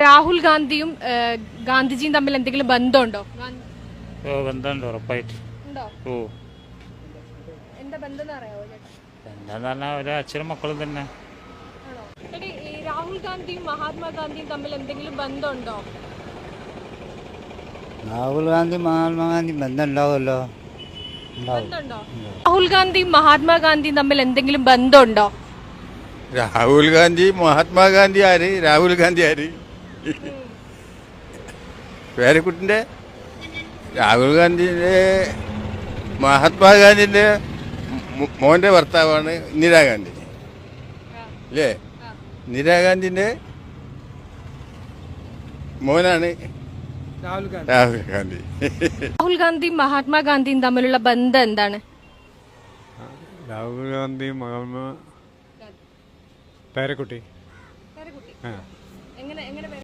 രാഹുൽ ഗാന്ധിയും ഗാന്ധിജിയും തമ്മിൽ എന്തെങ്കിലും ബന്ധമുണ്ടോ? ബന്ധമുണ്ട്, ഉറപ്പായിട്ട്. ഓ, എന്താ ബന്ധം അറിയാവോ? എന്താന്ന് പറഞ്ഞാൽ ഒരു അച്ഛനും മക്കളും തന്നെ. ഈ രാഹുൽ ഗാന്ധിയും മഹാത്മാഗാന്ധിയും തമ്മിൽ എന്തെങ്കിലും ബന്ധമുണ്ടോ? രാഹുൽ ഗാന്ധി മഹാത്മാഗാന്ധി ബന്ധം ഉണ്ടാവുമല്ലോ. രാഹുൽ ഗാന്ധിയും മഹാത്മാഗാന്ധിയും തമ്മിൽ എന്തെങ്കിലും ബന്ധമുണ്ടോ? രാഹുൽ ഗാന്ധി മഹാത്മാഗാന്ധി ആര്? രാഹുൽ ഗാന്ധി ആര്? പേരക്കുട്ടിൻ്റെ രാഹുൽ ഗാന്ധിൻ്റെ മഹാത്മാഗാന്ധിൻ്റെ മോൻ്റെ ഭർത്താവാണ് ഇന്ദിരാഗാന്ധി അല്ലേ? ഇന്ദിരാഗാന്ധിൻ്റെ മോനാണ് രാഹുൽ ഗാന്ധി. രാഹുൽ ഗാന്ധിയും മഹാത്മാഗാന്ധിയും തമ്മിലുള്ള ബന്ധം എന്താണ്? രാഹുൽ ഗാന്ധി മഹാത്മാ പേരക്കുട്ടി.